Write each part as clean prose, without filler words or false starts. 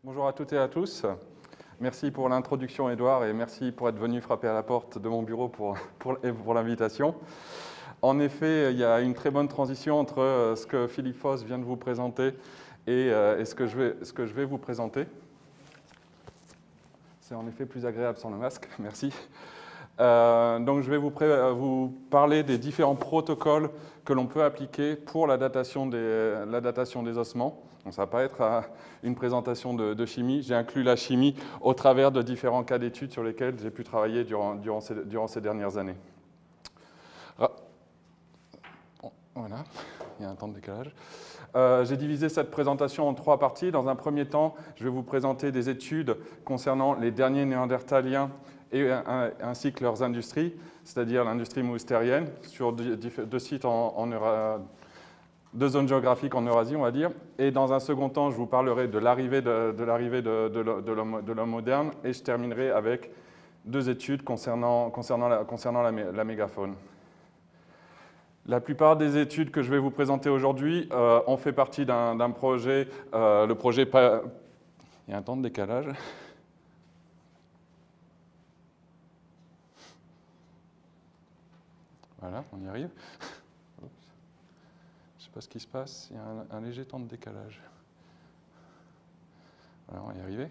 Bonjour à toutes et à tous. Merci pour l'introduction, Edouard, et merci pour être venu frapper à la porte de mon bureau pour l'invitation. En effet, il y a une très bonne transition entre ce que Philippe Foss vient de vous présenter et ce que je vais vous présenter. C'est en effet plus agréable sans le masque, merci. Donc je vais vous parler des différents protocoles que l'on peut appliquer pour la datation des ossements. Donc ça ne va pas être une présentation de chimie, j'ai inclus la chimie au travers de différents cas d'études sur lesquels j'ai pu travailler durant ces dernières années. Voilà, il y a un temps de décalage. J'ai divisé cette présentation en 3 parties. Dans un premier temps, je vais vous présenter des études concernant les derniers néandertaliens et ainsi que leurs industries, c'est-à-dire l'industrie moustérienne, sur 2 sites deux zones géographiques en Eurasie, on va dire. Et dans un second temps, je vous parlerai de l'arrivée de l'homme moderne, et je terminerai avec 2 études concernant la mégafaune. La plupart des études que je vais vous présenter aujourd'hui ont fait partie d'un projet, le projet... Il y a un temps de décalage. Voilà, on y arrive. Je ne sais pas ce qui se passe, il y a un léger temps de décalage. Voilà, on va y arriver.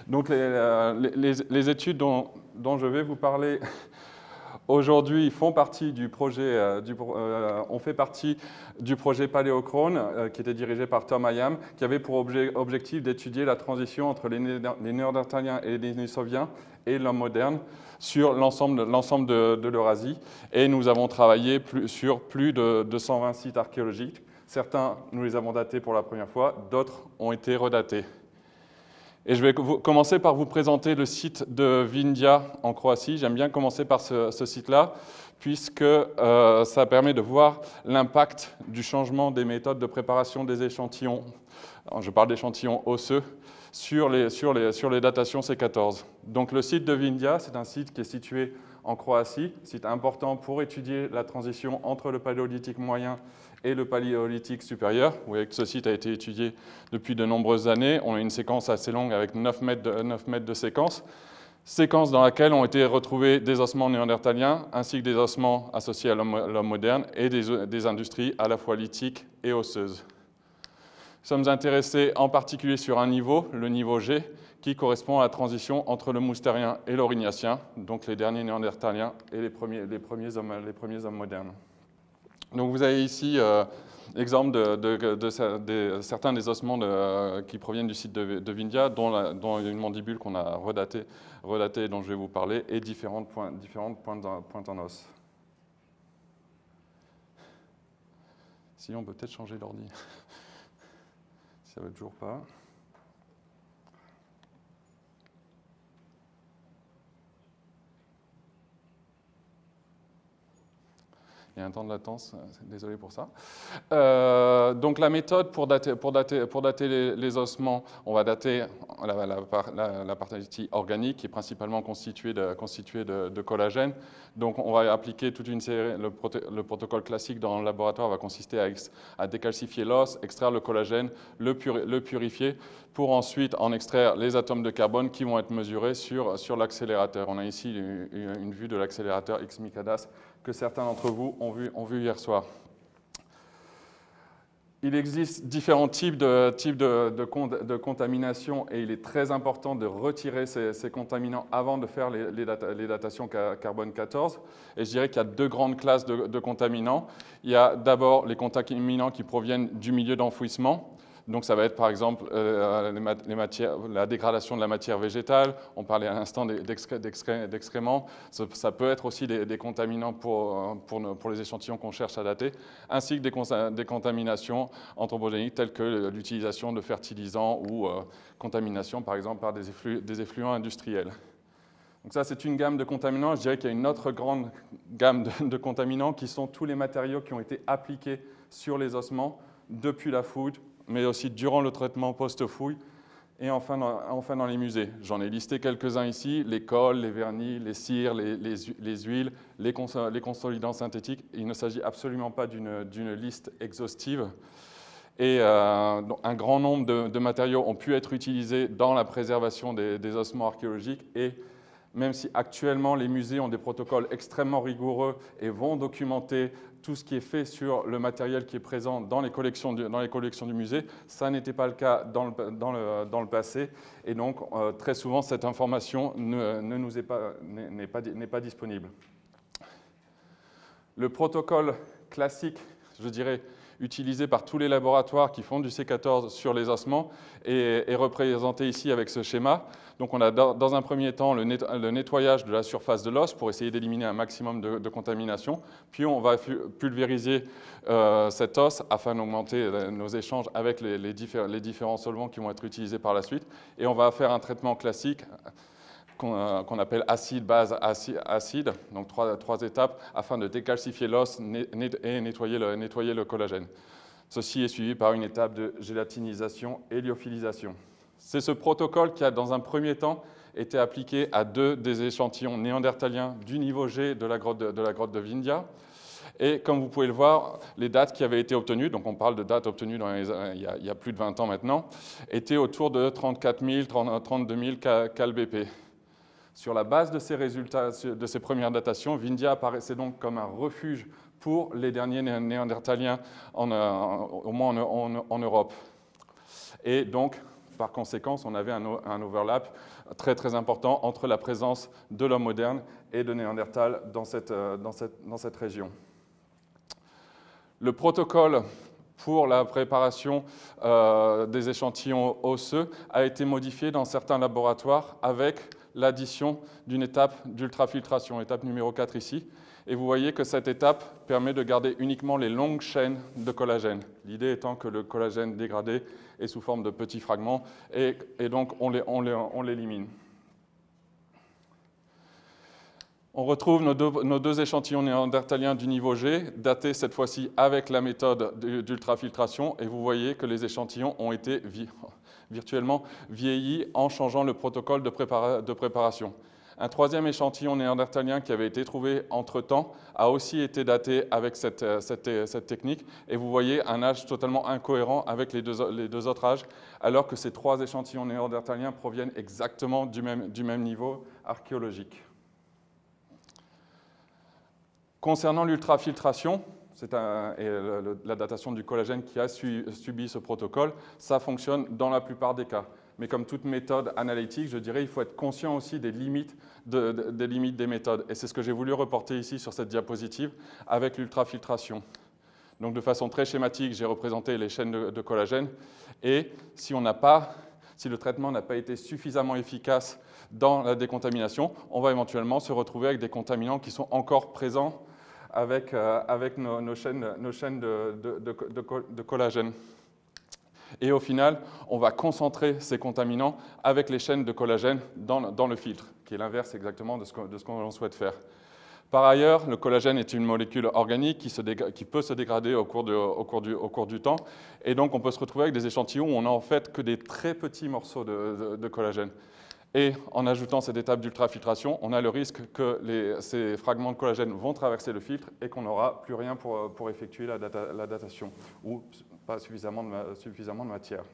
Donc les études dont je vais vous parler aujourd'hui font partie du projet, on fait partie du projet Paléochrone qui était dirigé par Tom Hayam, qui avait pour objectif d'étudier la transition entre les Néandertaliens et les Denisoviens et l'homme moderne sur l'ensemble de l'Eurasie. Et nous avons travaillé sur plus de 120 sites archéologiques. Certains, nous les avons datés pour la première fois, d'autres ont été redatés. Et je vais commencer par vous présenter le site de Vindia en Croatie. J'aime bien commencer par ce site-là, puisque ça permet de voir l'impact du changement des méthodes de préparation des échantillons, je parle d'échantillons osseux, sur les datations C14. Donc le site de Vindia, c'est un site qui est situé en Croatie, site important pour étudier la transition entre le paléolithique moyen et le paléolithique supérieur. Vous voyez que ce site a été étudié depuis de nombreuses années. On a une séquence assez longue avec 9 mètres de séquence dans laquelle ont été retrouvés des ossements néandertaliens ainsi que des ossements associés à l'homme moderne et des industries à la fois lithiques et osseuses. Nous sommes intéressés en particulier sur un niveau, le niveau G, qui correspond à la transition entre le moustérien et l'Aurignacien, donc les derniers néandertaliens et les premiers hommes modernes. Donc vous avez ici l'exemple de certains des ossements qui proviennent du site de Vindia, dont une mandibule qu'on a redatée et dont je vais vous parler, et différentes pointes en os. Sinon, on peut peut-être changer l'ordi. Ça ne va toujours pas. Il y a un temps de latence, désolé pour ça. Donc la méthode pour dater les ossements, on va dater la partie organique qui est principalement constituée de collagène. Donc on va appliquer toute une série, le protocole classique dans le laboratoire va consister à décalcifier l'os, extraire le collagène, le purifier, pour ensuite en extraire les atomes de carbone qui vont être mesurés sur l'accélérateur. On a ici une vue de l'accélérateur X-Micadas que certains d'entre vous ont vu hier soir. Il existe différents types de contamination et il est très important de retirer ces contaminants avant de faire les datations carbone 14. Et je dirais qu'il y a 2 grandes classes de contaminants. Il y a d'abord les contaminants qui proviennent du milieu d'enfouissement. Donc ça va être par exemple la dégradation de la matière végétale, on parlait à l'instant d'excréments, ça peut être aussi des contaminants pour les échantillons qu'on cherche à dater, ainsi que des contaminations anthropogéniques telles que l'utilisation de fertilisants ou contamination par exemple par des effluents industriels. Donc ça c'est une gamme de contaminants, je dirais qu'il y a une autre grande gamme de contaminants qui sont tous les matériaux qui ont été appliqués sur les ossements depuis la fouille, mais aussi durant le traitement post-fouille, et enfin dans les musées. J'en ai listé quelques-uns ici, les colles, les vernis, les cires, les huiles, les consolidants synthétiques. Il ne s'agit absolument pas d'une liste exhaustive. et un grand nombre de matériaux ont pu être utilisés dans la préservation des ossements archéologiques. Et même si actuellement les musées ont des protocoles extrêmement rigoureux et vont documenter tout ce qui est fait sur le matériel qui est présent dans les collections du musée, ça n'était pas le cas dans le passé. Et donc, très souvent, cette information n'est pas disponible. Le protocole classique, je dirais, utilisé par tous les laboratoires qui font du C14 sur les ossements est représenté ici avec ce schéma. Donc on a dans un premier temps le nettoyage de la surface de l'os pour essayer d'éliminer un maximum de contamination. Puis on va pulvériser cet os afin d'augmenter nos échanges avec les différents solvants qui vont être utilisés par la suite. Et on va faire un traitement classique qu'on appelle acide, base, acide, donc trois étapes, afin de décalcifier l'os et nettoyer le collagène. Ceci est suivi par une étape de gélatinisation et lyophilisation. C'est ce protocole qui a, dans un premier temps, été appliqué à 2 des échantillons néandertaliens du niveau G de la grotte de Vindhya. Et comme vous pouvez le voir, les dates qui avaient été obtenues, donc on parle de dates obtenues il y a plus de 20 ans maintenant, étaient autour de 34 000, 32 000 cal-BP. Sur la base de ces résultats, de ces premières datations, Vindhya apparaissait donc comme un refuge pour les derniers néandertaliens, au moins en Europe. Et donc, par conséquent, on avait un overlap très très important entre la présence de l'homme moderne et de Néandertal dans cette région. Le protocole pour la préparation des échantillons osseux a été modifié dans certains laboratoires avec l'addition d'une étape d'ultrafiltration, étape numéro 4 ici. Et vous voyez que cette étape permet de garder uniquement les longues chaînes de collagène. L'idée étant que le collagène dégradé est sous forme de petits fragments et donc on l'élimine. On retrouve nos deux échantillons néandertaliens du niveau G, datés cette fois-ci avec la méthode d'ultrafiltration, et vous voyez que les échantillons ont été virtuellement vieillis en changeant le protocole de préparation. Un troisième échantillon néandertalien qui avait été trouvé entre-temps a aussi été daté avec cette technique, et vous voyez un âge totalement incohérent avec les deux autres âges, alors que ces 3 échantillons néandertaliens proviennent exactement du même niveau archéologique. Concernant l'ultrafiltration, la datation du collagène qui a subi ce protocole, ça fonctionne dans la plupart des cas. Mais comme toute méthode analytique, je dirais, il faut être conscient aussi des limites des méthodes. Et c'est ce que j'ai voulu reporter ici sur cette diapositive avec l'ultrafiltration. Donc de façon très schématique, j'ai représenté les chaînes de collagène. Et si le traitement n'a pas été suffisamment efficace dans la décontamination, on va éventuellement se retrouver avec des contaminants qui sont encore présents avec nos chaînes de collagène. Et au final, on va concentrer ces contaminants avec les chaînes de collagène dans le filtre, qui est l'inverse exactement de ce qu'on souhaite faire. Par ailleurs, le collagène est une molécule organique qui peut se dégrader au cours du temps. Et donc, on peut se retrouver avec des échantillons où on n'a en fait que des très petits morceaux de collagène. Et en ajoutant cette étape d'ultrafiltration, on a le risque que ces fragments de collagène vont traverser le filtre et qu'on n'aura plus rien pour effectuer la datation, ou pas suffisamment de matière.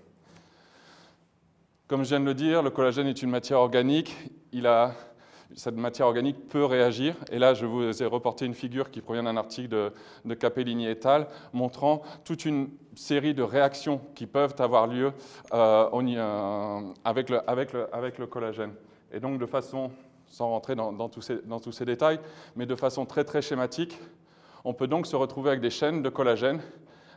Comme je viens de le dire, le collagène est une matière organique. Cette matière organique peut réagir. Et là, je vous ai reporté une figure qui provient d'un article de Capellini et al. Montrant toute une série de réactions qui peuvent avoir lieu avec le collagène. Et donc, de façon, sans rentrer dans tous ces détails, mais de façon très très schématique, on peut donc se retrouver avec des chaînes de collagène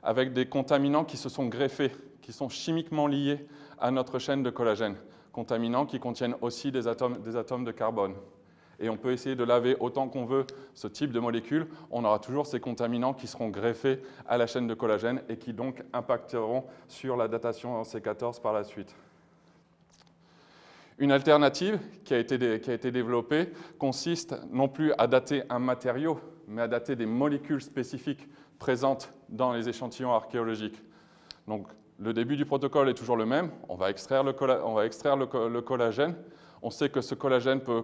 avec des contaminants qui se sont greffés, qui sont chimiquement liés à notre chaîne de collagène. Contaminants qui contiennent aussi des atomes de carbone. Et on peut essayer de laver autant qu'on veut ce type de molécules, on aura toujours ces contaminants qui seront greffés à la chaîne de collagène et qui donc impacteront sur la datation en C14 par la suite. Une alternative qui a été développée consiste non plus à dater un matériau, mais à dater des molécules spécifiques présentes dans les échantillons archéologiques. Donc, le début du protocole est toujours le même, on va extraire le collagène, on sait que ce collagène peut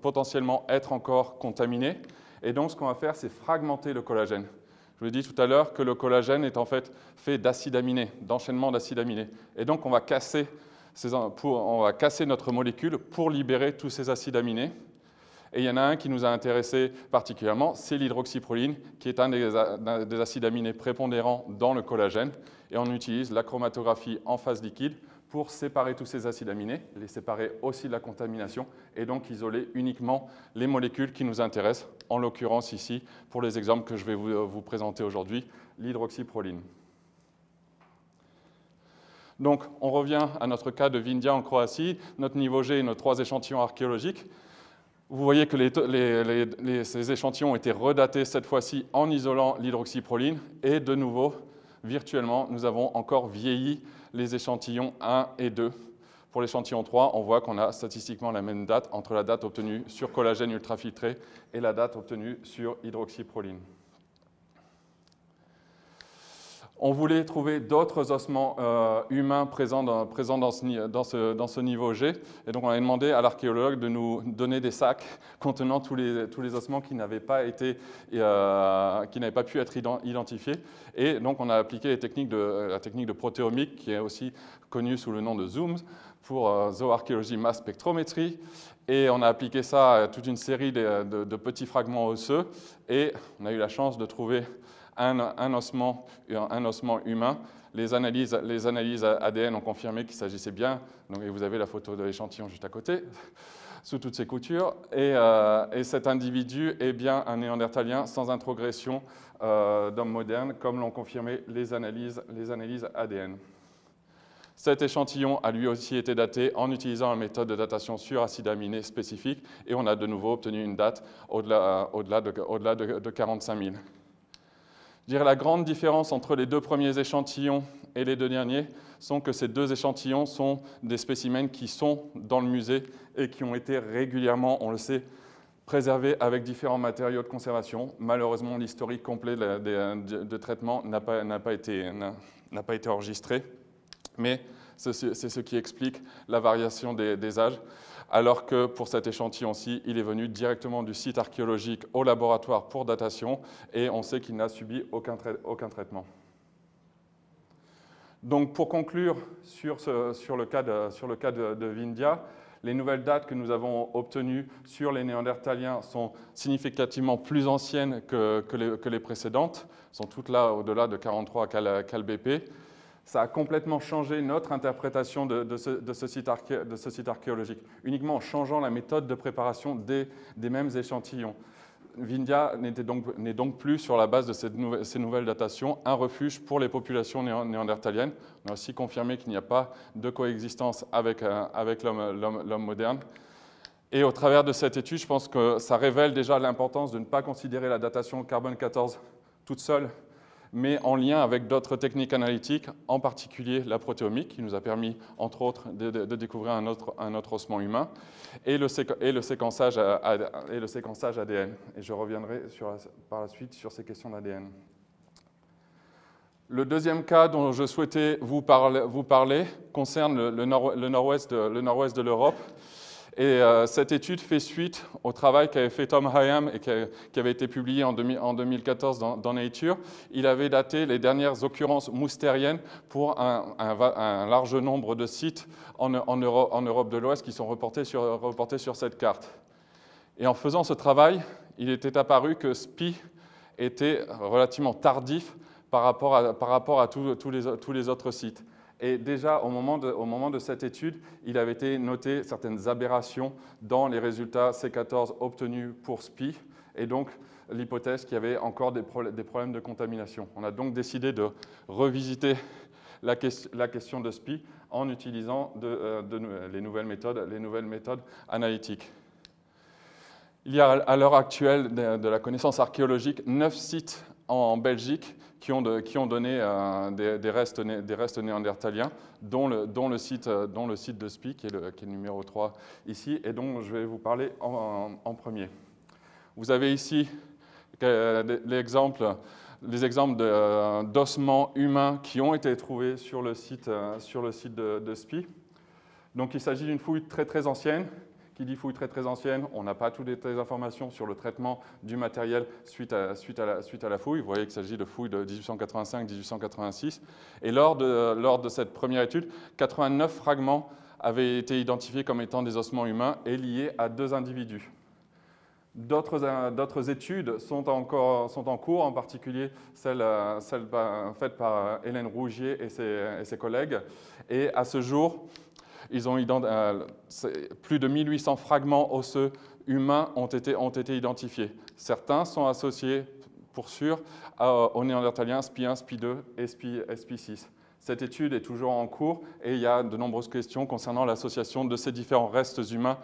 potentiellement être encore contaminé, et donc ce qu'on va faire, c'est fragmenter le collagène. Je vous ai dit tout à l'heure que le collagène est en fait fait d'acides aminés, d'enchaînements d'acides aminés. Et donc, on va casser notre molécule pour libérer tous ces acides aminés. Et il y en a un qui nous a intéressé particulièrement, c'est l'hydroxyproline, qui est un des acides aminés prépondérants dans le collagène. Et on utilise la chromatographie en phase liquide pour séparer tous ces acides aminés, les séparer aussi de la contamination, et donc isoler uniquement les molécules qui nous intéressent, en l'occurrence ici, pour les exemples que je vais vous présenter aujourd'hui, l'hydroxyproline. Donc, on revient à notre cas de Vindia en Croatie, notre niveau G et nos 3 échantillons archéologiques. Vous voyez que ces échantillons ont été redatés cette fois-ci en isolant l'hydroxyproline, et de nouveau, virtuellement, nous avons encore vieilli les échantillons 1 et 2. Pour l'échantillon 3, on voit qu'on a statistiquement la même date entre la date obtenue sur collagène ultrafiltré et la date obtenue sur hydroxyproline. On voulait trouver d'autres ossements humains présents dans ce niveau G. Et donc, on a demandé à l'archéologue de nous donner des sacs contenant tous les ossements qui n'avaient pas pu être identifiés. Et donc, on a appliqué la technique de protéomique, qui est aussi connue sous le nom de ZOOMS, pour Zooarchaeology Mass Spectrometry. Et on a appliqué ça à toute une série de petits fragments osseux. Et on a eu la chance de trouver un ossement humain. Les analyses ADN ont confirmé qu'il s'agissait bien, donc, et vous avez la photo de l'échantillon juste à côté, sous toutes ses coutures, et cet individu est bien un néandertalien sans introgression d'homme moderne, comme l'ont confirmé les analyses ADN. Cet échantillon a lui aussi été daté en utilisant une méthode de datation sur acides aminés spécifique, et on a de nouveau obtenu une date au-delà de 45 000. Je dirais la grande différence entre les 2 premiers échantillons et les 2 derniers sont que ces 2 échantillons sont des spécimens qui sont dans le musée et qui ont été régulièrement, on le sait, préservés avec différents matériaux de conservation. Malheureusement, l'historique complet de traitement n'a pas été enregistré, mais c'est ce qui explique la variation des âges. Alors que pour cet échantillon-ci, il est venu directement du site archéologique au laboratoire pour datation, et on sait qu'il n'a subi aucun traitement. Donc pour conclure sur le cas de Vindia, les nouvelles dates que nous avons obtenues sur les néandertaliens sont significativement plus anciennes que les précédentes, sont toutes là au-delà de 43 cal.BP. Ça a complètement changé notre interprétation de ce site archéologique, uniquement en changeant la méthode de préparation des mêmes échantillons. Vindia n'est donc plus, sur la base de ces nouvelles datations, un refuge pour les populations néandertaliennes. On a aussi confirmé qu'il n'y a pas de coexistence avec l'homme moderne. Et au travers de cette étude, je pense que ça révèle déjà l'importance de ne pas considérer la datation carbone 14 toute seule, mais en lien avec d'autres techniques analytiques, en particulier la protéomique, qui nous a permis, entre autres, de découvrir un autre ossement humain, et le séquençage ADN. Et je reviendrai par la suite sur ces questions d'ADN. Le deuxième cas dont je souhaitais vous parler concerne le nord-ouest de l'Europe. Et cette étude fait suite au travail qu'avait fait Tom Hyam et qui avait été publié en 2014 dans Nature. Il avait daté les dernières occurrences moustériennes pour un large nombre de sites en Europe de l'Ouest qui sont reportés sur cette carte. Et en faisant ce travail, il était apparu que SPI était relativement tardif par rapport à tous les autres sites. Et déjà, au moment de cette étude, il avait été noté certaines aberrations dans les résultats C14 obtenus pour SPI, et donc l'hypothèse qu'il y avait encore des problèmes de contamination. On a donc décidé de revisiter la question de SPI en utilisant les nouvelles méthodes analytiques. Il y a à l'heure actuelle de la connaissance archéologique 9 sites en Belgique qui ont donné des restes néandertaliens, dont le site de SPI, qui est le numéro 3 ici, et dont je vais vous parler en premier. Vous avez ici les exemples d'ossements humains qui ont été trouvés sur le site de SPI. Donc il s'agit d'une fouille très très ancienne, Qui dit fouille très très ancienne, on n'a pas toutes les informations sur le traitement du matériel suite à la fouille. Vous voyez qu'il s'agit de fouilles de 1885-1886. Et lors de cette première étude, 89 fragments avaient été identifiés comme étant des ossements humains et liés à 2 individus. D'autres études sont en cours, en particulier celle faite par Hélène Rougier et ses collègues. Et à ce jour, ils ont plus de 1800 fragments osseux humains ont été identifiés. Certains sont associés, pour sûr, aux néandertaliens SPI1, SPI2 et SPI6. Cette étude est toujours en cours et il y a de nombreuses questions concernant l'association de ces différents restes humains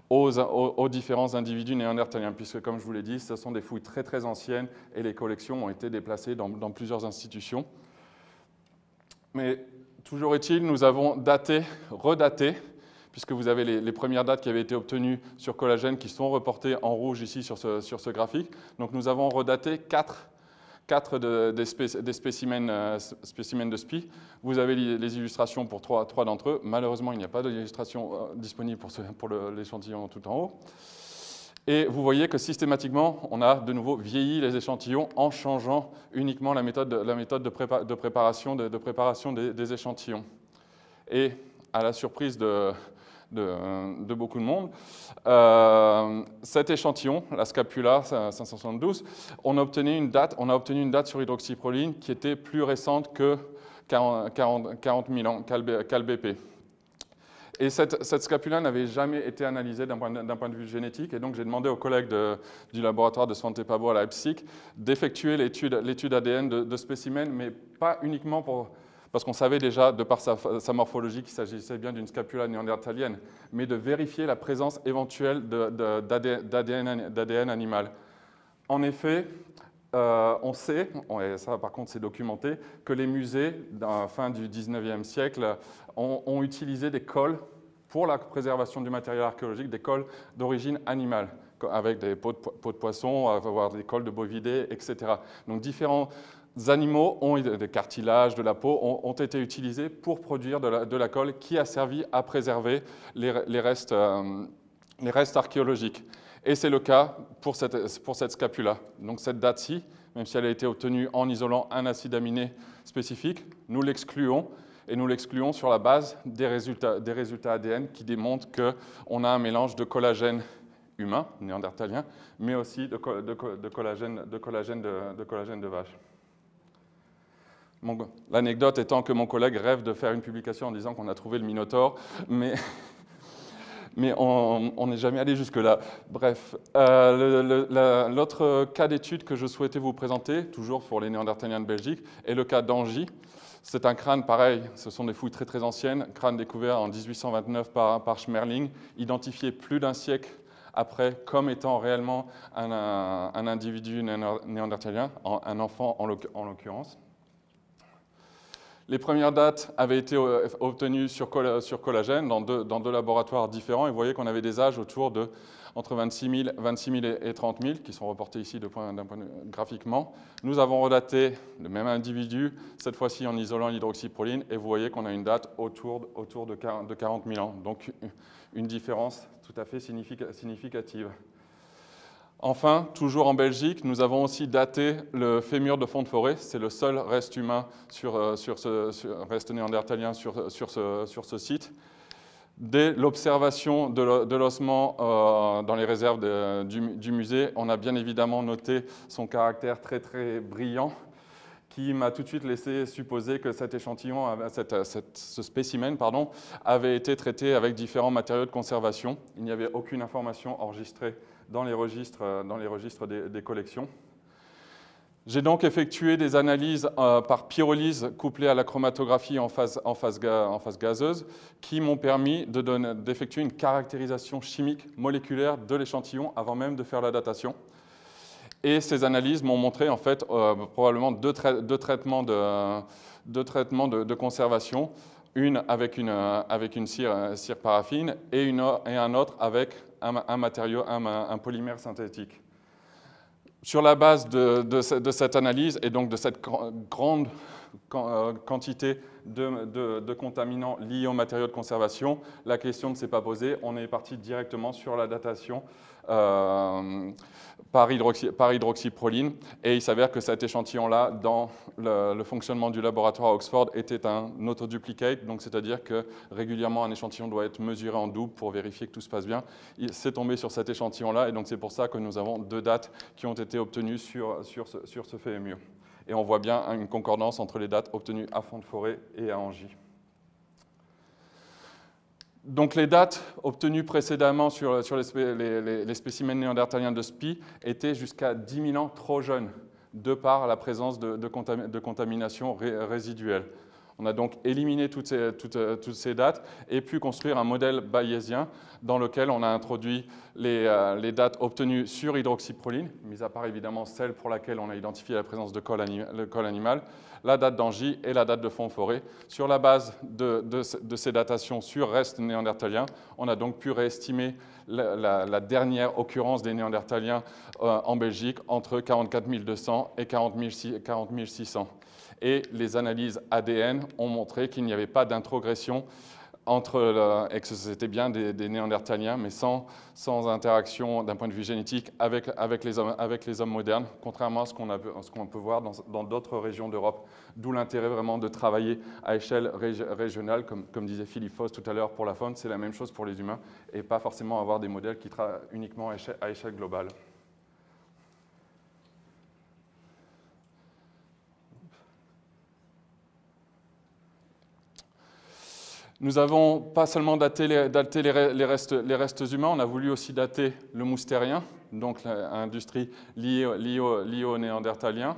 aux différents individus néandertaliens, puisque, comme je vous l'ai dit, ce sont des fouilles très très anciennes et les collections ont été déplacées dans plusieurs institutions. Mais toujours est-il, nous avons redaté, puisque vous avez les premières dates qui avaient été obtenues sur collagène qui sont reportées en rouge ici sur ce graphique. Donc nous avons redaté 4 des spécimens de SPI. Vous avez les illustrations pour 3 d'entre eux. Malheureusement, il n'y a pas d'illustration disponible pour l'échantillon tout en haut. Et vous voyez que systématiquement, on a de nouveau vieilli les échantillons en changeant uniquement la méthode de préparation des échantillons. Et à la surprise de beaucoup de monde, cet échantillon, la scapula 572, on a obtenu une date sur hydroxyproline qui était plus récente que 40 000 ans, qu'ALBP. Et cette scapula n'avait jamais été analysée d'un point de vue génétique, et donc j'ai demandé aux collègues du laboratoire de Svante Pääbo à Leipzig d'effectuer l'étude ADN de spécimens, mais pas uniquement parce qu'on savait déjà, de par sa morphologie, qu'il s'agissait bien d'une scapula néandertalienne, mais de vérifier la présence éventuelle d'ADN animal. En effet, on sait, et ça par contre c'est documenté, que les musées, à la fin du 19e siècle, ont utilisé des cols pour la préservation du matériel archéologique, des cols d'origine animale, avec des peaux de poisson, avoir des cols de bovidés, etc. Donc différents animaux, des cartilages, de la peau, ont été utilisés pour produire de la colle qui a servi à préserver les restes archéologiques. Et c'est le cas pour cette scapula. Donc cette date-ci, même si elle a été obtenue en isolant un acide aminé spécifique, nous l'excluons, et nous l'excluons sur la base des résultats ADN qui démontrent qu'on a un mélange de collagène humain, néandertalien, mais aussi de collagène de vache. L'anecdote étant que mon collègue rêve de faire une publication en disant qu'on a trouvé le Minotaure, mais on n'est jamais allé jusque-là. Bref, l'autre cas d'étude que je souhaitais vous présenter, toujours pour les néandertaliens de Belgique, est le cas d'Angie. C'est un crâne pareil, ce sont des fouilles très très anciennes, crâne découvert en 1829 par Schmerling, identifié plus d'un siècle après comme étant réellement un individu néandertalien, un enfant en l'occurrence. Les premières dates avaient été obtenues sur collagène dans deux laboratoires différents. Et vous voyez qu'on avait des âges autour de entre 26 000 et 30 000, qui sont reportés ici graphiquement. Nous avons redaté le même individu, cette fois-ci en isolant l'hydroxyproline, et vous voyez qu'on a une date autour de 40 000 ans. Donc une différence tout à fait significative. Enfin, toujours en Belgique, nous avons aussi daté le fémur de fond de forêt. C'est le seul reste humain reste néandertalien sur ce site. Dès l'observation de l'ossement dans les réserves du musée, on a bien évidemment noté son caractère très très brillant, qui m'a tout de suite laissé supposer que cet échantillon, ce spécimen, avait été traité avec différents matériaux de conservation. Il n'y avait aucune information enregistrée dans les registres des collections. J'ai donc effectué des analyses par pyrolyse couplées à la chromatographie en phase gazeuse qui m'ont permis d'effectuer une caractérisation chimique moléculaire de l'échantillon avant même de faire la datation. Et ces analyses m'ont montré en fait probablement deux traitements de conservation, une avec une cire paraffine et un autre avec un polymère synthétique. Sur la base de cette analyse et donc de cette grande quantité de contaminants liés aux matériaux de conservation. La question ne s'est pas posée, on est parti directement sur la datation par hydroxyproline, et il s'avère que cet échantillon-là, dans le fonctionnement du laboratoire à Oxford, était un autoduplicate, donc c'est-à-dire que régulièrement un échantillon doit être mesuré en double pour vérifier que tout se passe bien. C'est tombé sur cet échantillon-là, et donc c'est pour ça que nous avons 2 dates qui ont été obtenues sur ce FMU. Et on voit bien une concordance entre les dates obtenues à Fond-de-Forêt et à Angy. Donc les dates obtenues précédemment sur les spécimens néandertaliens de SPI étaient jusqu'à 10 000 ans trop jeunes, de par la présence de contamination résiduelle. On a donc éliminé toutes ces dates et pu construire un modèle bayésien dans lequel on a introduit les dates obtenues sur hydroxyproline, mis à part évidemment celle pour laquelle on a identifié la présence de col animal, la date d'Angy et la date de Fond-Forêt. Sur la base de ces datations sur restes néandertaliens, on a donc pu réestimer la dernière occurrence des néandertaliens en Belgique entre 44 200 et 40 600. Et les analyses ADN ont montré qu'il n'y avait pas d'introgression et que c'était bien des néandertaliens, mais sans interaction d'un point de vue génétique avec les hommes modernes, contrairement à ce qu'on peut voir dans d'autres régions d'Europe. D'où l'intérêt vraiment de travailler à échelle régionale, comme disait Philippe Foss tout à l'heure pour la faune, c'est la même chose pour les humains, et pas forcément avoir des modèles qui travaillent uniquement à échelle globale. Nous n'avons pas seulement daté les restes humains, on a voulu aussi dater le moustérien, donc l'industrie liée aux néandertaliens.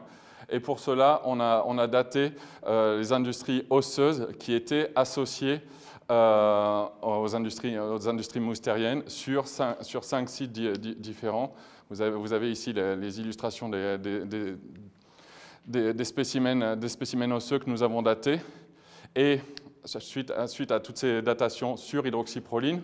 Et pour cela, on a daté les industries osseuses qui étaient associées aux industries moustériennes sur 5 sites différents. Vous avez ici les illustrations des spécimens osseux que nous avons datés. Et suite à toutes ces datations sur hydroxyproline,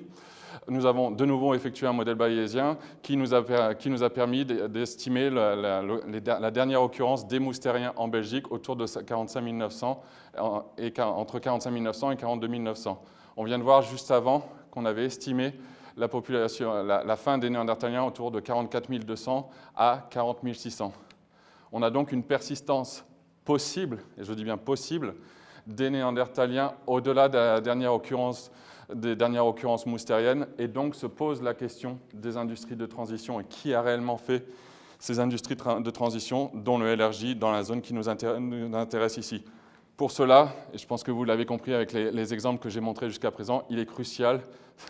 nous avons de nouveau effectué un modèle bayésien qui nous a permis d'estimer la dernière occurrence des moustériens en Belgique autour de 45 900, entre 45 900 et 42 900. On vient de voir juste avant qu'on avait estimé la population, la fin des néandertaliens autour de 44 200 à 40 600. On a donc une persistance possible, et je dis bien possible, des néandertaliens au-delà des dernières occurrences moustériennes, et donc se pose la question des industries de transition et qui a réellement fait ces industries de transition, dont le LRJ, dans la zone qui nous intéresse ici. Pour cela, et je pense que vous l'avez compris avec les exemples que j'ai montrés jusqu'à présent, il est crucial,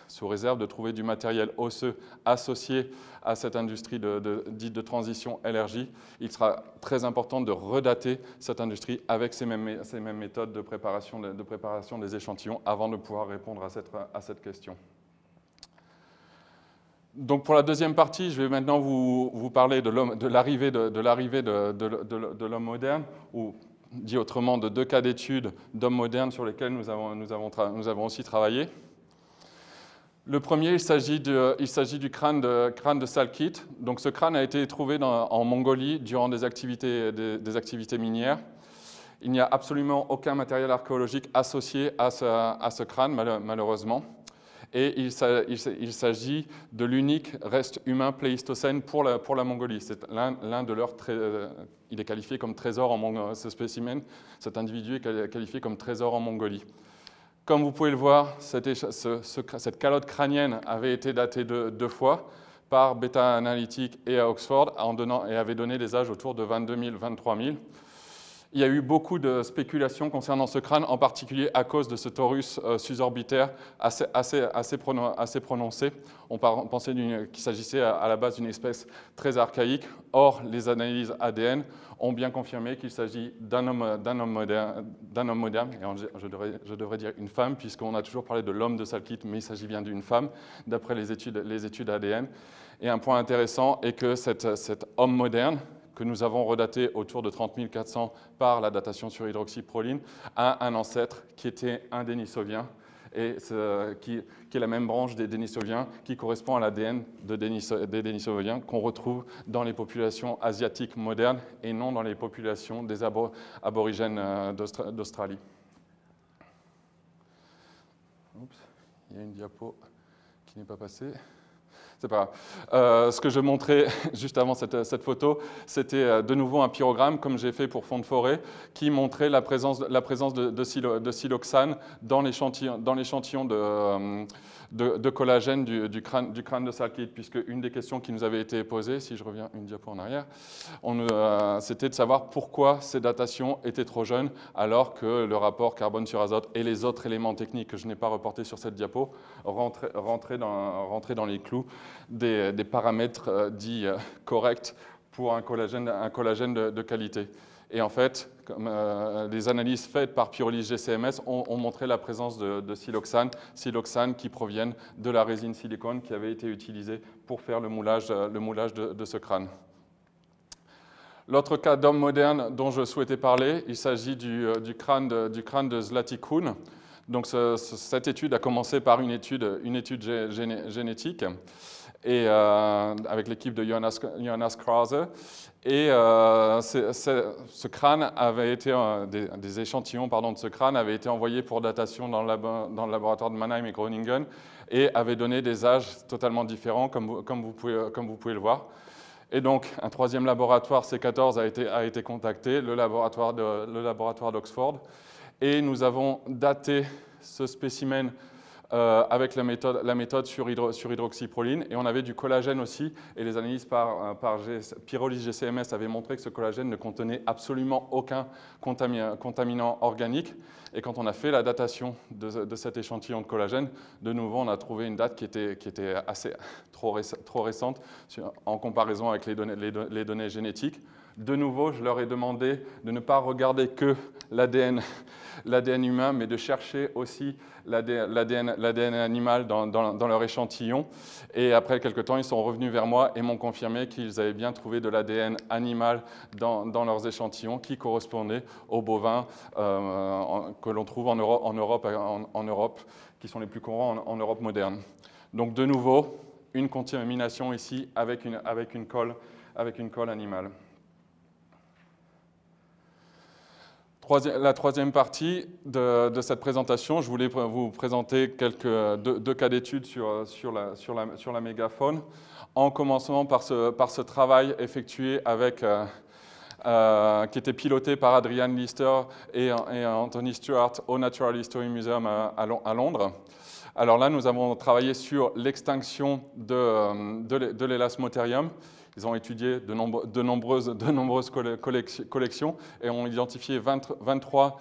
sous réserve de trouver du matériel osseux associé à cette industrie dite de transition LRJ. Il sera très important de redater cette industrie avec ces mêmes méthodes de préparation des échantillons avant de pouvoir répondre à cette question. Donc pour la deuxième partie, je vais maintenant vous parler de l'arrivée de l'homme moderne, ou dit autrement de 2 cas d'études d'hommes modernes sur lesquels nous avons aussi travaillé. Le premier, il s'agit du crâne de Salkit. Donc ce crâne a été trouvé en Mongolie durant des activités minières. Il n'y a absolument aucun matériel archéologique associé à ce crâne, malheureusement. Et il s'agit de l'unique reste humain pléistocène pour la Mongolie. C'est l'un de leurs il est qualifié comme trésor en Mongolie. Ce spécimen, cet individu est qualifié comme trésor en Mongolie. Comme vous pouvez le voir, cette calotte crânienne avait été datée 2 fois par Beta Analytic et à Oxford et avait donné des âges autour de 22 000, 23 000. Il y a eu beaucoup de spéculations concernant ce crâne, en particulier à cause de ce torus susorbitaire assez prononcé. On pensait qu'il s'agissait à la base d'une espèce très archaïque. Or, les analyses ADN ont bien confirmé qu'il s'agit d'un homme moderne, et je devrais dire une femme, puisqu'on a toujours parlé de l'homme de Salkit, mais il s'agit bien d'une femme, d'après les études ADN. Et un point intéressant est que cet homme moderne, que nous avons redaté autour de 30 400 par la datation sur hydroxyproline, a un ancêtre qui était un Denisoviens. et qui est la même branche des Denisoviens, qui correspond à l'ADN des Denisoviens qu'on retrouve dans les populations asiatiques modernes et non dans les populations des aborigènes d'Australie. Oups, il y a une diapo qui n'est pas passée. C'est pas grave. Ce que je montrais juste avant cette photo, c'était de nouveau un pyrogramme, comme j'ai fait pour fond de forêt, qui montrait la présence de siloxane dans l'échantillon de collagène du crâne de Salkid, puisque une des questions qui nous avait été posée, si je reviens une diapo en arrière, c'était de savoir pourquoi ces datations étaient trop jeunes, alors que le rapport carbone sur azote et les autres éléments techniques que je n'ai pas reportés sur cette diapo rentraient dans les clous des paramètres dits corrects pour un collagène de qualité. Et en fait, les analyses faites par pyrolyse GCMS ont montré la présence de siloxane qui proviennent de la résine silicone qui avait été utilisée pour faire le moulage de ce crâne. L'autre cas d'homme moderne dont je souhaitais parler, il s'agit du crâne de Zlatý Kun. Donc cette étude a commencé par une étude génétique et, avec l'équipe de Jonas Krause. Et ce crâne avait été, des échantillons de ce crâne avaient été envoyés pour datation dans le laboratoire de Mannheim et Groningen et avaient donné des âges totalement différents, comme vous pouvez le voir. Et donc, un troisième laboratoire, C14, a été contacté, le laboratoire d'Oxford. Et nous avons daté ce spécimen avec la méthode sur hydroxyproline. Et on avait du collagène aussi. Et les analyses par pyrolyse GCMS avaient montré que ce collagène ne contenait absolument aucun contaminant organique. Et quand on a fait la datation de cet échantillon de collagène, de nouveau, on a trouvé une date qui était assez trop récente en comparaison avec les données génétiques. De nouveau, je leur ai demandé de ne pas regarder que l'ADN humain, mais de chercher aussi l'ADN animal dans leur échantillon. Et après quelques temps, ils sont revenus vers moi et m'ont confirmé qu'ils avaient bien trouvé de l'ADN animal dans leurs échantillons qui correspondait aux bovins que l'on trouve en Europe, qui sont les plus courants en Europe moderne. Donc de nouveau, une contamination ici avec une colle animale. La troisième partie de cette présentation, je voulais vous présenter deux cas d'études sur la mégafaune, en commençant par ce travail effectué qui était piloté par Adrian Lister et Anthony Stewart au Natural History Museum à Londres. Alors là, nous avons travaillé sur l'extinction de l'Elasmotherium. Ils ont étudié de nombreuses collections et ont identifié 23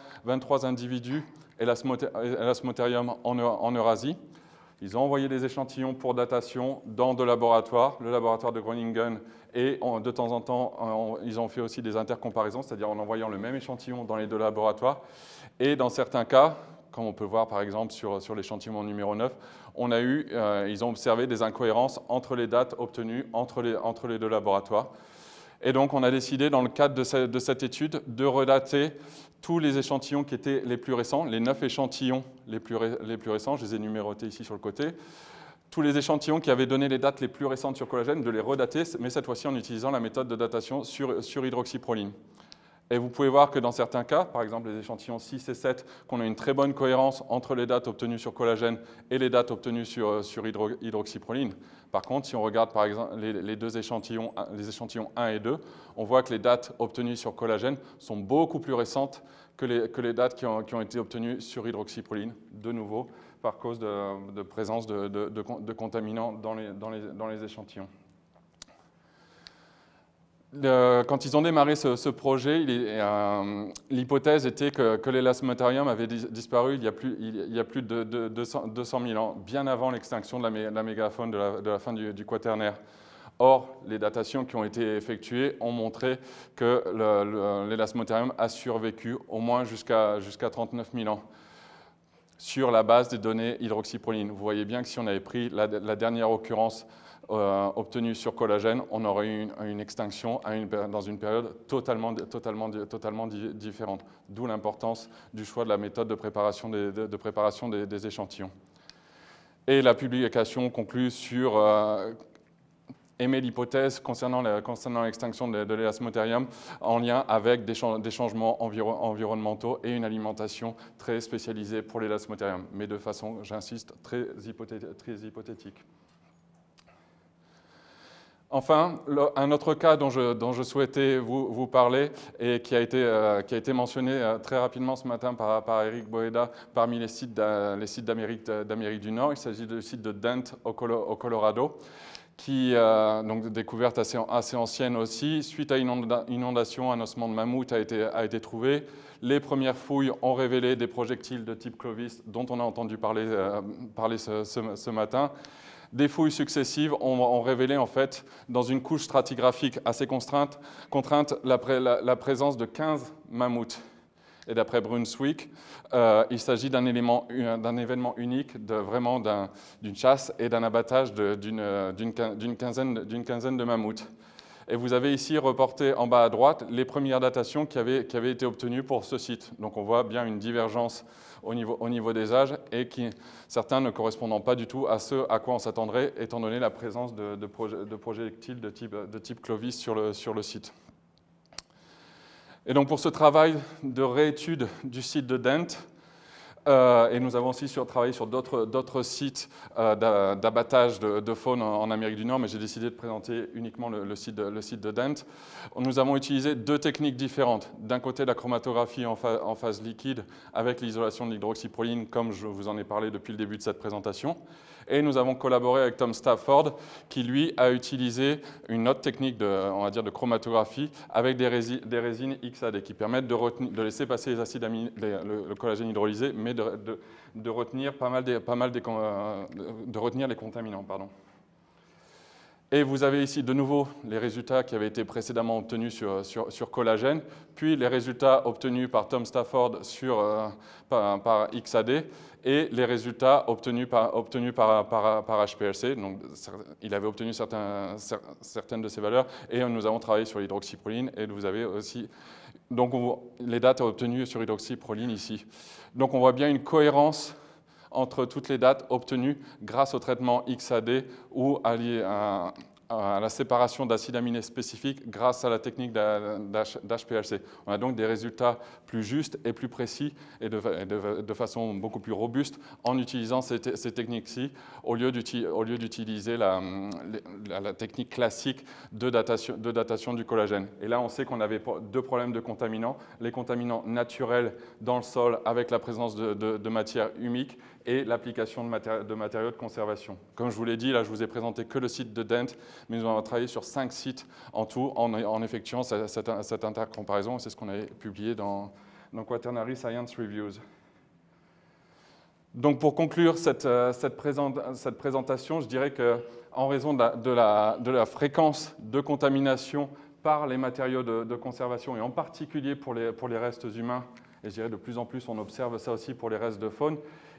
individus Elasmotherium en Eurasie. Ils ont envoyé des échantillons pour datation dans deux laboratoires, le laboratoire de Groningen, et de temps en temps, ils ont fait aussi des intercomparaisons, c'est-à-dire en envoyant le même échantillon dans les deux laboratoires. Et dans certains cas, comme on peut voir par exemple sur l'échantillon numéro 9, ils ont observé des incohérences entre les dates obtenues entre les deux laboratoires. Et donc on a décidé, dans le cadre de cette étude, de redater tous les échantillons qui étaient les plus récents, les 9 échantillons les plus récents, je les ai numérotés ici sur le côté, tous les échantillons qui avaient donné les dates les plus récentes sur collagène, de les redater, mais cette fois-ci en utilisant la méthode de datation sur hydroxyproline. Et vous pouvez voir que dans certains cas, par exemple les échantillons 6 et 7, qu'on a une très bonne cohérence entre les dates obtenues sur collagène et les dates obtenues sur hydroxyproline. Par contre, si on regarde par exemple les deux échantillons, les échantillons 1 et 2, on voit que les dates obtenues sur collagène sont beaucoup plus récentes que les dates qui ont été obtenues sur hydroxyproline, de nouveau, par cause de présence de contaminants dans les échantillons. Quand ils ont démarré ce projet, l'hypothèse était que l'Elasmotherium avait disparu il y a plus de 200 000 ans, bien avant l'extinction de la mégafaune de la fin du Quaternaire. Or, les datations qui ont été effectuées ont montré que l'Elasmotherium a survécu au moins jusqu'à 39 000 ans. sur la base des données hydroxyproline. Vous voyez bien que si on avait pris la dernière occurrence obtenue sur collagène, on aurait eu une extinction dans une période totalement différente. D'où l'importance du choix de la méthode de préparation des échantillons. Et la publication conclut sur émet l'hypothèse concernant l'extinction de l'Elasmotherium en lien avec des changements environnementaux et une alimentation très spécialisée pour l'Elasmotherium, mais de façon, j'insiste, très hypothétique. Enfin, un autre cas dont je souhaitais vous parler et qui a été mentionné très rapidement ce matin par Eric Boeda parmi les sites d'Amérique du Nord, il s'agit du site de Dent au Colorado, qui donc découverte assez ancienne aussi. Suite à une inondation, un ossement de mammouth a été trouvé. Les premières fouilles ont révélé des projectiles de type Clovis dont on a entendu parler ce matin. Des fouilles successives ont révélé en fait, dans une couche stratigraphique assez contrainte la présence de 15 mammouths. Et d'après Brunswick, il s'agit d'un événement unique, vraiment d'une chasse et d'un abattage d'une quinzaine de mammouths. Et vous avez ici reporté en bas à droite les premières datations qui avaient été obtenues pour ce site. Donc on voit bien une divergence au niveau des âges et certains ne correspondant pas du tout à ce à quoi on s'attendrait étant donné la présence de projectiles de type Clovis sur le site. Et donc pour ce travail de réétude du site de Dent, et nous avons aussi travaillé sur d'autres sites d'abattage de faune en Amérique du Nord, mais j'ai décidé de présenter uniquement le site de Dent. Nous avons utilisé deux techniques différentes. D'un côté, la chromatographie en phase liquide avec l'isolation de l'hydroxyproline, comme je vous en ai parlé depuis le début de cette présentation. Et nous avons collaboré avec Tom Stafford, qui lui a utilisé une autre technique de chromatographie avec des résines XAD qui permettent de laisser passer les acides aminés, le collagène hydrolysé, mais de retenir les contaminants. Pardon. Et vous avez ici de nouveau les résultats qui avaient été précédemment obtenus sur collagène, puis les résultats obtenus par Tom Stafford par XAD et les résultats obtenus par HPLC. Donc, il avait obtenu certaines de ces valeurs et nous avons travaillé sur l'hydroxyproline et vous avez aussi donc les dates obtenues sur hydroxyproline ici. Donc on voit bien une cohérence entre toutes les dates obtenues grâce au traitement XAD ou à la séparation d'acides aminés spécifiques grâce à la technique d'HPLC. On a donc des résultats plus justes et plus précis et de façon beaucoup plus robuste en utilisant ces techniques-ci au lieu d'utiliser la technique classique de datation du collagène. Et là, on sait qu'on avait deux problèmes de contaminants, les contaminants naturels dans le sol avec la présence de matières humiques et l'application de matériaux de conservation. Comme je vous l'ai dit, là, je vous ai présenté que le site de Dent, mais nous avons travaillé sur 5 sites en tout en effectuant cette intercomparaison. C'est ce qu'on avait publié dans Quaternary Science Reviews. Donc pour conclure cette présentation, je dirais qu'en raison de la fréquence de contamination par les matériaux de conservation, et en particulier pour les restes humains, et je dirais de plus en plus on observe ça aussi pour les restes de faune,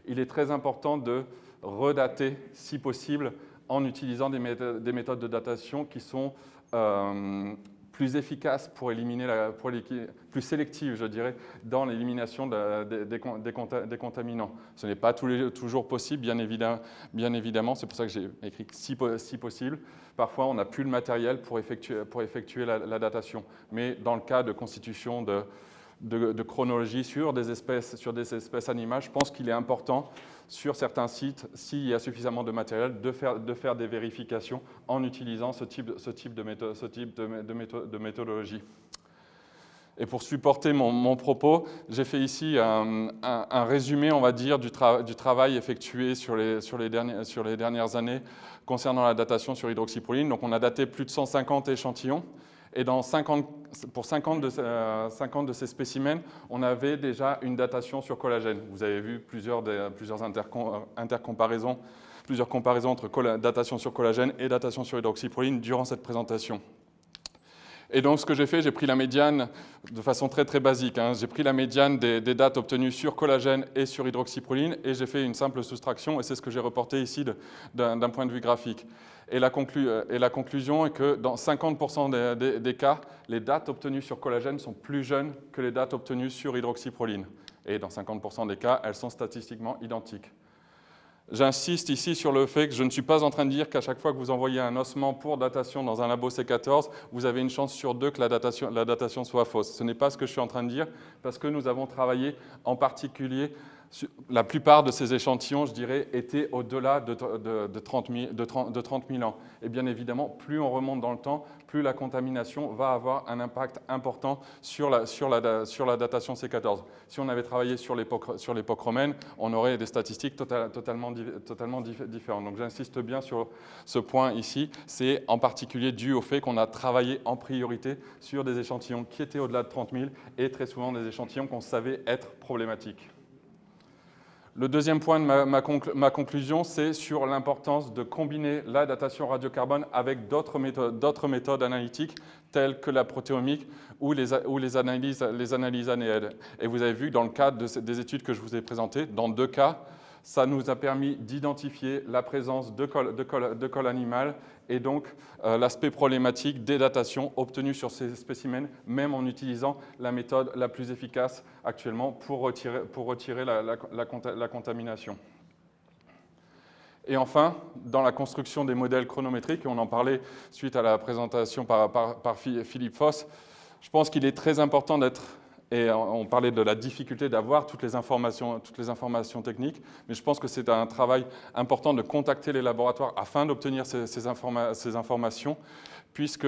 il est très important de redater, si possible, en utilisant des méthodes de datation qui sont plus efficaces pour éliminer, plus sélectives, je dirais, dans l'élimination des contaminants. Ce n'est pas toujours possible, bien évidemment, c'est pour ça que j'ai écrit si possible. Parfois, on n'a plus le matériel pour effectuer la datation. Mais dans le cas de constitution de chronologie sur des espèces animales, je pense qu'il est important sur certains sites, s'il y a suffisamment de matériel, de faire des vérifications en utilisant ce type de méthodologie. Et pour supporter mon propos, j'ai fait ici un résumé, on va dire, du travail effectué sur les dernières années concernant la datation sur hydroxyproline. Donc on a daté plus de 150 échantillons. Et pour 50 de ces spécimens, on avait déjà une datation sur collagène. Vous avez vu plusieurs intercomparaisons, plusieurs comparaisons entre datation sur collagène et datation sur hydroxyproline durant cette présentation. Et donc, ce que j'ai fait, j'ai pris la médiane de façon très, très basique. Hein. J'ai pris la médiane des dates obtenues sur collagène et sur hydroxyproline et j'ai fait une simple soustraction et c'est ce que j'ai reporté ici d'un point de vue graphique. Et la conclusion est que dans 50% des cas, les dates obtenues sur collagène sont plus jeunes que les dates obtenues sur hydroxyproline. Et dans 50% des cas, elles sont statistiquement identiques. J'insiste ici sur le fait que je ne suis pas en train de dire qu'à chaque fois que vous envoyez un ossement pour datation dans un labo C14, vous avez une chance sur 2 que la datation soit fausse. Ce n'est pas ce que je suis en train de dire, parce que nous avons travaillé en particulier, la plupart de ces échantillons, je dirais, étaient au-delà de 30 000 ans. Et bien évidemment, plus on remonte dans le temps, plus la contamination va avoir un impact important sur la datation C14. Si on avait travaillé sur l'époque romaine, on aurait des statistiques totalement différentes. Donc j'insiste bien sur ce point ici. C'est en particulier dû au fait qu'on a travaillé en priorité sur des échantillons qui étaient au-delà de 30 000 et très souvent des échantillons qu'on savait être problématiques. Le deuxième point de ma conclusion, c'est sur l'importance de combiner la datation radiocarbone avec d'autres méthodes analytiques telles que la protéomique ou les analyses anéaires. Et vous avez vu dans le cadre des études que je vous ai présentées, dans 2 cas, ça nous a permis d'identifier la présence de colle animale et donc l'aspect problématique des datations obtenues sur ces spécimens, même en utilisant la méthode la plus efficace actuellement pour retirer la contamination. Et enfin, dans la construction des modèles chronométriques, et on en parlait suite à la présentation par Philippe Foss, je pense qu'il est très important d'être... Et on parlait de la difficulté d'avoir toutes les informations techniques, mais je pense que c'est un travail important de contacter les laboratoires afin d'obtenir ces informations, puisque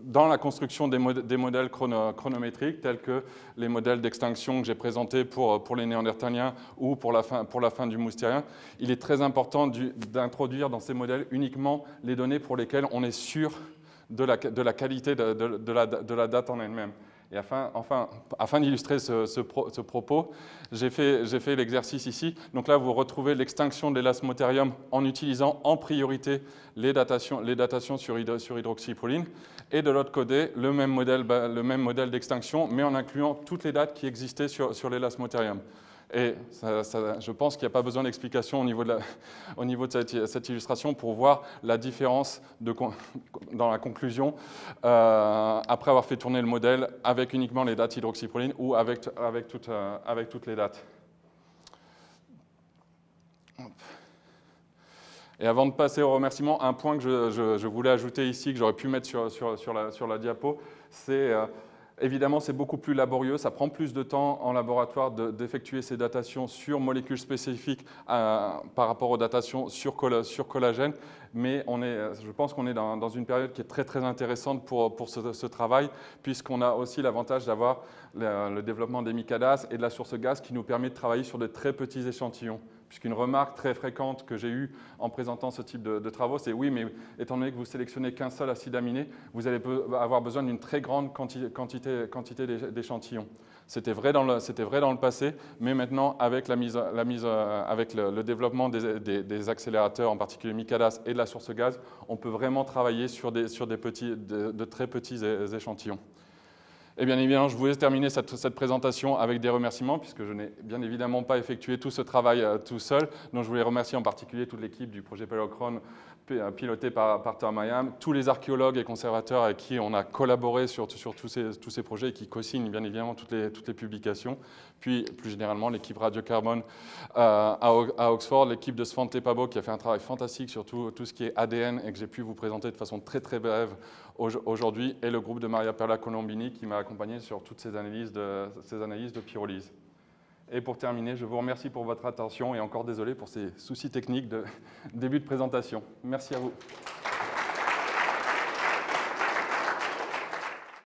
dans la construction des modèles chronométriques, tels que les modèles d'extinction que j'ai présentés pour les néandertaliens ou pour la fin du moustérien, il est très important d'introduire dans ces modèles uniquement les données pour lesquelles on est sûr de la qualité de la date en elle-même. Et afin d'illustrer ce propos, j'ai fait l'exercice ici. Donc là, vous retrouvez l'extinction de l'élasmothérium en utilisant en priorité les datations sur hydroxyproline. Et de l'autre côté, le même modèle d'extinction, mais en incluant toutes les dates qui existaient sur l'élasmothérium. Et je pense qu'il n'y a pas besoin d'explication au niveau de cette illustration pour voir la différence dans la conclusion après avoir fait tourner le modèle avec uniquement les dates hydroxyproline ou avec toutes les dates. Et avant de passer au remerciement, un point que je voulais ajouter ici, que j'aurais pu mettre sur la diapo, c'est... Évidemment, c'est beaucoup plus laborieux, ça prend plus de temps en laboratoire d'effectuer ces datations sur molécules spécifiques par rapport aux datations sur collagène, mais je pense qu'on est dans une période qui est très très intéressante pour ce travail, puisqu'on a aussi l'avantage d'avoir le développement des micadas et de la source gaz qui nous permet de travailler sur de très petits échantillons. Puisqu'une remarque très fréquente que j'ai eue en présentant ce type de travaux, c'est oui, mais étant donné que vous sélectionnez qu'un seul acide aminé, vous allez avoir besoin d'une très grande quantité d'échantillons. C'était vrai dans le passé, mais maintenant, avec avec le développement des accélérateurs, en particulier Micadas et de la source gaz, on peut vraiment travailler sur de très petits échantillons. Et bien évidemment, je voulais terminer cette présentation avec des remerciements, puisque je n'ai bien évidemment pas effectué tout ce travail tout seul. Donc je voulais remercier en particulier toute l'équipe du projet Pélochrone, piloté par Tom Mayam, tous les archéologues et conservateurs avec qui on a collaboré sur tous ces projets et qui co-signent bien évidemment toutes les publications. Puis plus généralement l'équipe Radiocarbone à Oxford, l'équipe de Svante Pabo qui a fait un travail fantastique sur tout ce qui est ADN et que j'ai pu vous présenter de façon très très brève aujourd'hui, et le groupe de Maria Perla Colombini qui m'a accompagné sur toutes ces analyses de pyrolyse. Et pour terminer, je vous remercie pour votre attention et encore désolé pour ces soucis techniques de début de présentation. Merci à vous.